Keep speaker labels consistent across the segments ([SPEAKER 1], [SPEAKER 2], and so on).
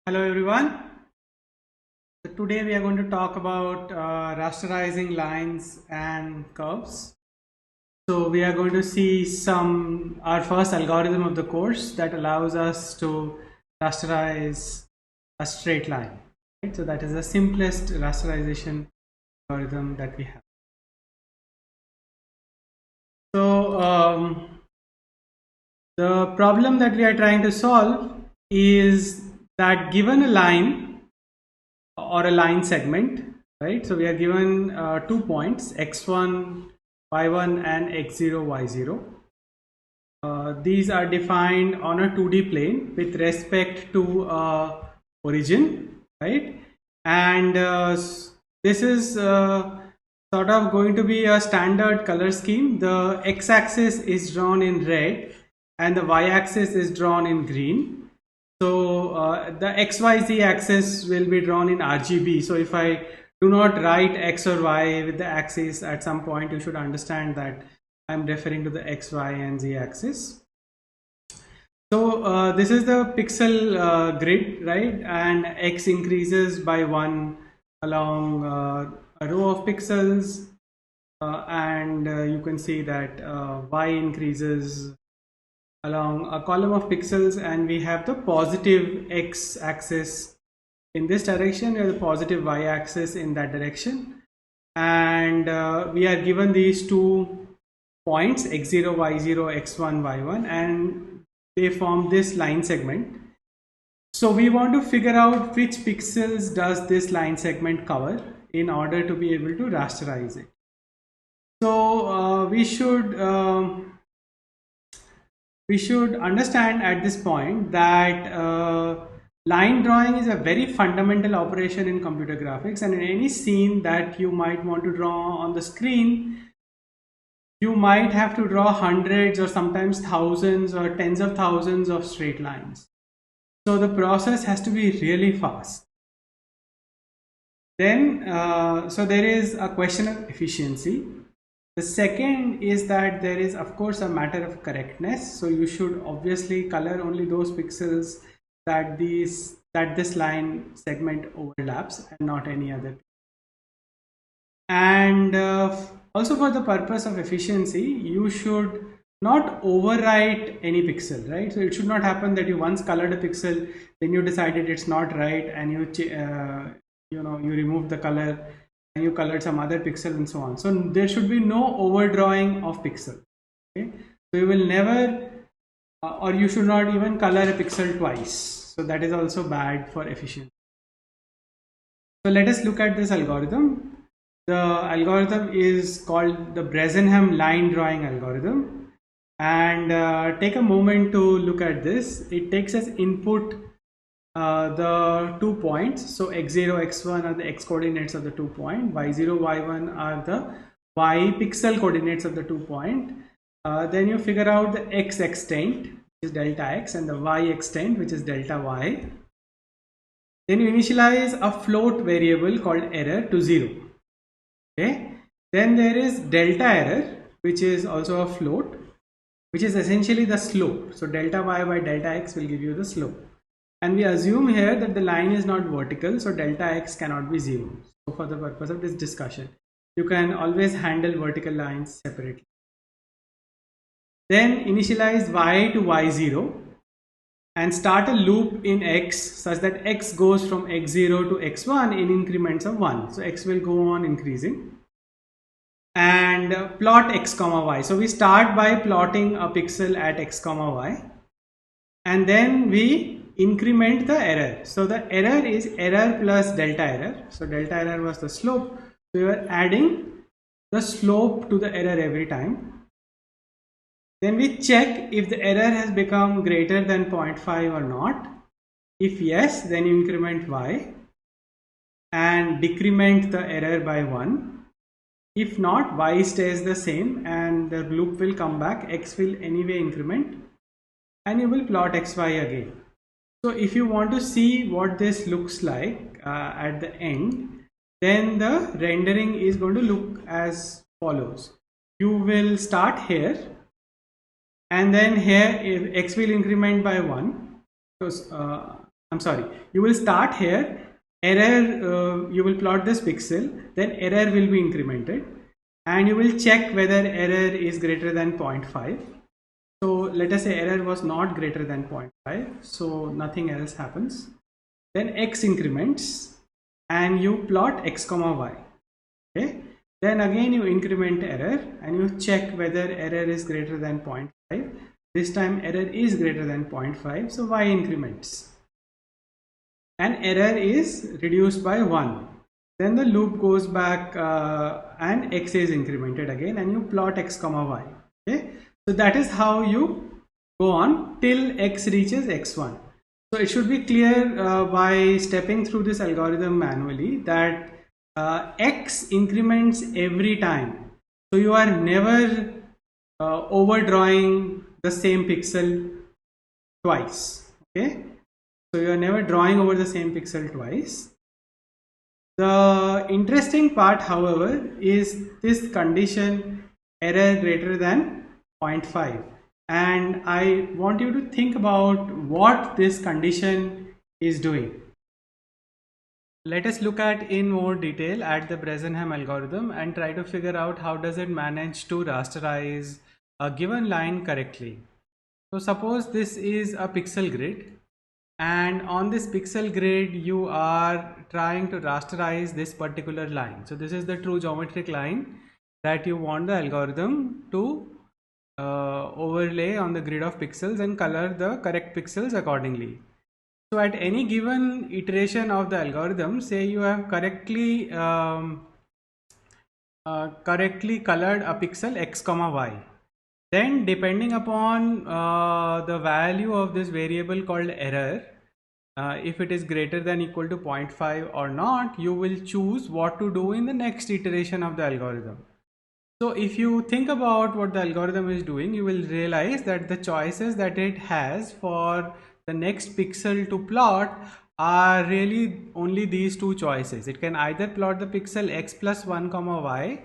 [SPEAKER 1] Hello everyone. So today we are going to talk about rasterizing lines and curves. So we are going to see our first algorithm of the course that allows us to rasterize a straight line. Right? So that is the simplest rasterization algorithm that we have. So the problem that we are trying to solve is that given a line or a line segment, right? So we are given 2 points, x1, y1 and x0, y0. These are defined on a 2D plane with respect to origin, right? And this is sort of going to be a standard color scheme. The x-axis is drawn in red and the y-axis is drawn in green. So the XYZ axis will be drawn in RGB. So if I do not write X or Y with the axis at some point, you should understand that I'm referring to the X, Y and Z axis. So this is the pixel grid, right? And X increases by 1 along a row of pixels. And you can see that Y increases along a column of pixels, and we have the positive x axis in this direction and the positive y axis in that direction, and we are given these 2 points x0, y0, x1, y1, and they form this line segment. So we want to figure out which pixels does this line segment cover in order to be able to rasterize it. So we should understand at this point that line drawing is a very fundamental operation in computer graphics, and in any scene that you might want to draw on the screen, you might have to draw hundreds or sometimes thousands or tens of thousands of straight lines. So the process has to be really fast. Then so there is a question of efficiency. The second is that there is of course a matter of correctness. So you should obviously color only those pixels that this line segment overlaps and not any other. And also for the purpose of efficiency, you should not overwrite any pixel, right? So it should not happen that you once colored a pixel, then you decided it's not right, and you remove the color and you colored some other pixel and so on. So there should be no overdrawing of pixel. Okay, so you will never or you should not even color a pixel twice. So that is also bad for efficiency. So let us look at this algorithm. The algorithm is called the Bresenham line drawing algorithm, and take a moment to look at this. It takes as input the 2 points. So x0, x1 are the x coordinates of the 2 point, y0, y1 are the y pixel coordinates of the 2 point. Then you figure out the x extent, which is delta x, and the y extent, which is delta y. Then you initialize a float variable called error to 0. Okay. Then there is delta error, which is also a float, which is essentially the slope. So delta y by delta x will give you the slope. And we assume here that the line is not vertical, so delta x cannot be 0. So for the purpose of this discussion, you can always handle vertical lines separately. Then initialize y to y0 and start a loop in x such that x goes from x0 to x1 in increments of 1. So x will go on increasing. And plot x comma y. So we start by plotting a pixel at x comma y, and then we increment the error. So the error is error plus delta error. So delta error was the slope. So we are adding the slope to the error every time. Then we check if the error has become greater than 0.5 or not. If yes, then you increment y and decrement the error by 1. If not, y stays the same and the loop will come back. X will anyway increment, and you will plot xy again. So if you want to see what this looks like at the end, then the rendering is going to look as follows. You will start here, and then here if x will increment by 1. So I'm sorry, you will start here, error, you will plot this pixel, then error will be incremented, and you will check whether error is greater than 0.5. So let us say error was not greater than 0.5, so nothing else happens. Then x increments and you plot x comma y. Okay, then again you increment error and you check whether error is greater than 0.5. This time error is greater than 0.5, so y increments and error is reduced by 1. Then the loop goes back and x is incremented again and you plot x comma y. Okay, so that is how you go on till x reaches x1. So it should be clear by stepping through this algorithm manually that x increments every time. So you are never overdrawing the same pixel twice. Okay, so you are never drawing over the same pixel twice. The interesting part, however, is this condition error greater than 0.5, and I want you to think about what this condition is doing. Let us look at in more detail at the Bresenham algorithm and try to figure out how does it manage to rasterize a given line correctly. So suppose this is a pixel grid, and on this pixel grid you are trying to rasterize this particular line. So this is the true geometric line that you want the algorithm to overlay on the grid of pixels and color the correct pixels accordingly. So at any given iteration of the algorithm, say you have correctly colored a pixel x comma y, then depending upon the value of this variable called error, if it is greater than equal to 0.5 or not, you will choose what to do in the next iteration of the algorithm. So if you think about what the algorithm is doing, you will realize that the choices that it has for the next pixel to plot are really only these two choices. It can either plot the pixel x plus 1 comma y,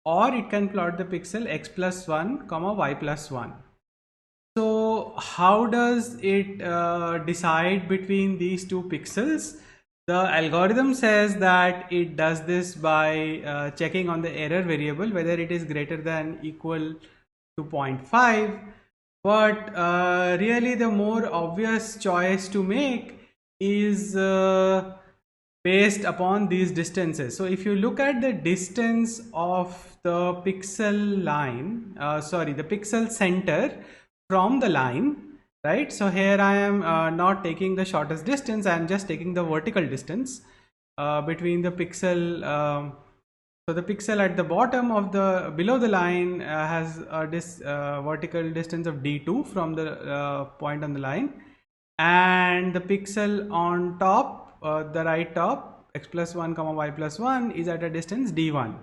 [SPEAKER 1] or it can plot the pixel x plus 1 comma y plus 1. So how does it decide between these two pixels? The algorithm says that it does this by checking on the error variable whether it is greater than equal to 0.5, but really the more obvious choice to make is based upon these distances. So if you look at the distance of the pixel line, the pixel center from the line, right? So here I am not taking the shortest distance, I am just taking the vertical distance between the pixel. So the pixel at the bottom of the below the line has this vertical distance of d2 from the point on the line, and the pixel on top, the right top, x plus 1 comma y plus 1 is at a distance d1.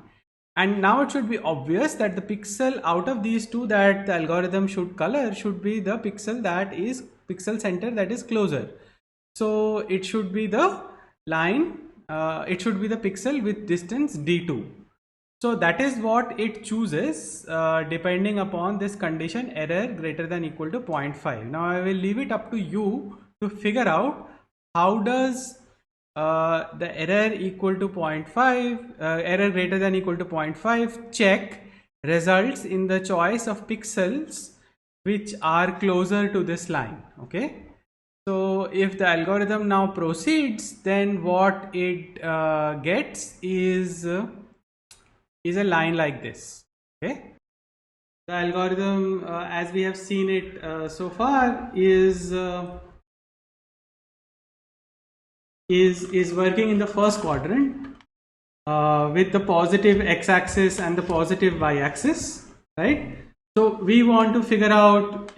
[SPEAKER 1] And now it should be obvious that the pixel out of these two that the algorithm should color should be the pixel that is pixel center that is closer. So it should be the line, it should be the pixel with distance d2. So that is what it chooses depending upon this condition error greater than equal to 0.5. Now I will leave it up to you to figure out how does the error equal to 0.5, error greater than equal to 0.5 check results in the choice of pixels which are closer to this line. Okay, so if the algorithm now proceeds, then what it gets is a line like this. Okay, the algorithm as we have seen it so far is working in the first quadrant with the positive x-axis and the positive y-axis, right? So we want to figure out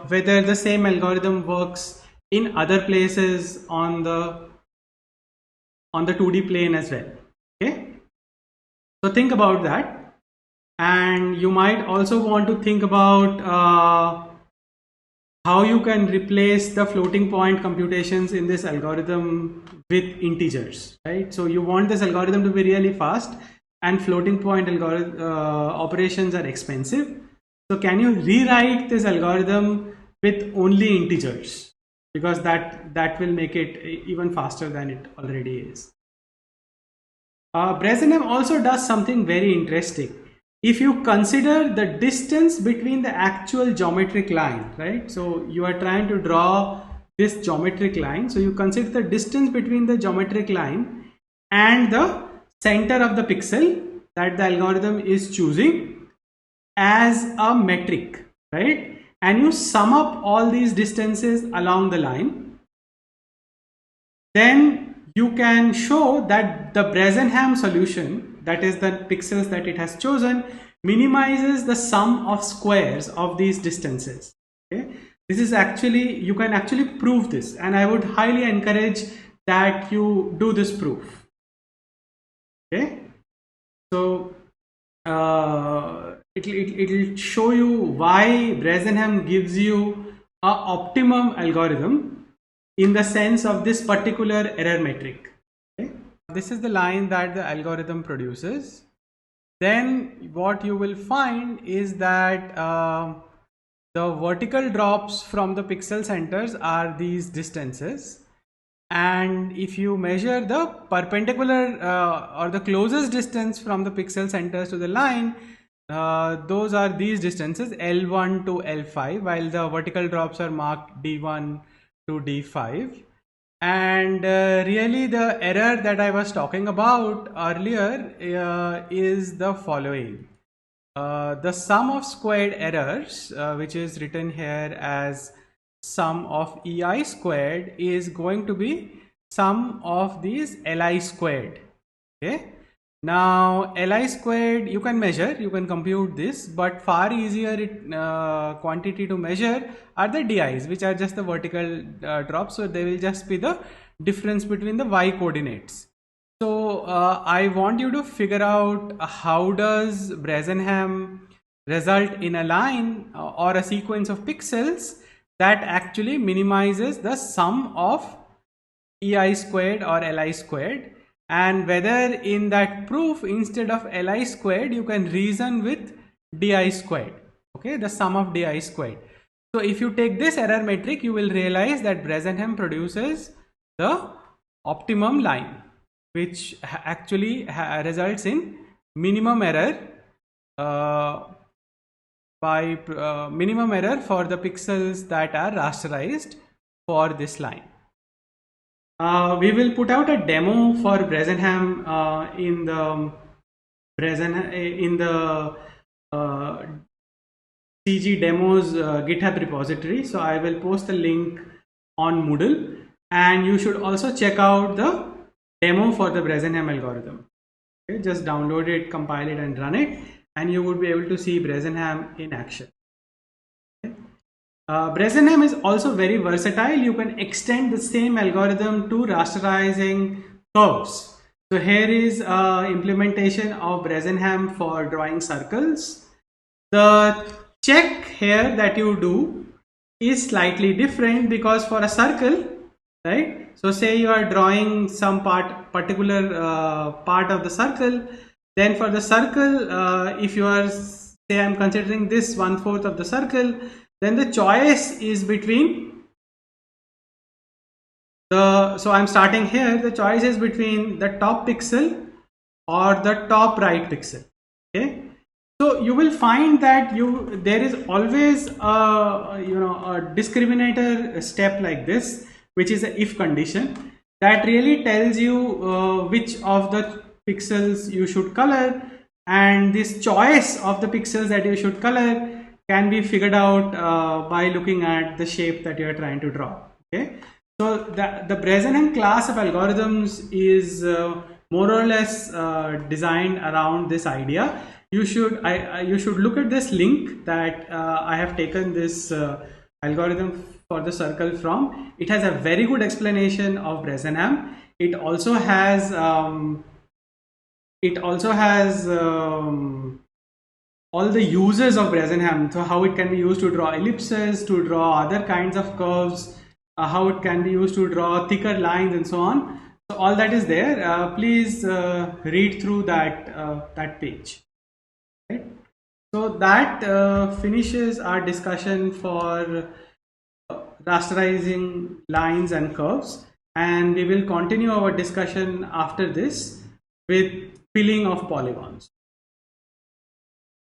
[SPEAKER 1] whether the same algorithm works in other places on the 2D plane as well. Okay, so think about that, and you might also want to think about how you can replace the floating point computations in this algorithm with integers, right? So you want this algorithm to be really fast, and floating point operations are expensive. So can you rewrite this algorithm with only integers? because that will make it even faster than it already is. Bresenham also does something very interesting. If you consider the distance between the actual geometric line, right? So you are trying to draw this geometric line. So you consider the distance between the geometric line and the center of the pixel that the algorithm is choosing as a metric, right? And you sum up all these distances along the line. Then you can show that the Bresenham solution, that is the pixels that it has chosen, minimizes the sum of squares of these distances. Okay, this is actually, you can actually prove this, and I would highly encourage that you do this proof. Okay, so it'll show you why Bresenham gives you a optimum algorithm in the sense of this particular error metric. Okay? This is the line that the algorithm produces. Then what you will find is that the vertical drops from the pixel centers are these distances, and if you measure the perpendicular or the closest distance from the pixel centers to the line, those are these distances L1 to L5, while the vertical drops are marked D1 to D5. And really the error that I was talking about earlier is the following. The sum of squared errors, which is written here as sum of EI squared, is going to be sum of these LI squared. Okay. Now Li squared you can measure, you can compute this, but far easier quantity to measure are the Di's, which are just the vertical drops. So they will just be the difference between the y coordinates. So I want you to figure out how does Bresenham result in a line or a sequence of pixels that actually minimizes the sum of EI squared or Li squared, and whether in that proof instead of Li squared you can reason with Di squared, okay, the sum of Di squared. So if you take this error metric, you will realize that Bresenham produces the optimum line, which actually results in minimum error minimum error for the pixels that are rasterized for this line. We will put out a demo for Bresenham in the CG demos GitHub repository. So I will post the link on Moodle, and you should also check out the demo for the Bresenham algorithm. Okay, just download it, compile it, and run it, and you would be able to see Bresenham in action. Bresenham is also very versatile. You can extend the same algorithm to rasterizing curves. So here is implementation of Bresenham for drawing circles. The check here that you do is slightly different, because for a circle, right? So say you are drawing some particular part of the circle. Then for the circle, if you are, say I'm considering this 1/4 of the circle, then the choice is between so I'm starting here, the choice is between the top pixel or the top right pixel. Okay, so you will find that there is always a discriminator step like this, which is a if condition that really tells you which of the pixels you should color, and this choice of the pixels that you should color can be figured out by looking at the shape that you are trying to draw. Okay, so the Bresenham class of algorithms is more or less designed around this idea. You should look at this link that I have taken this algorithm for the circle from. It has a very good explanation of Bresenham. It also has all the uses of Bresenham, so how it can be used to draw ellipses, to draw other kinds of curves, how it can be used to draw thicker lines, and so on. So all that is there. Please read through that page. Right? So that finishes our discussion for rasterizing lines and curves, and we will continue our discussion after this with filling of polygons.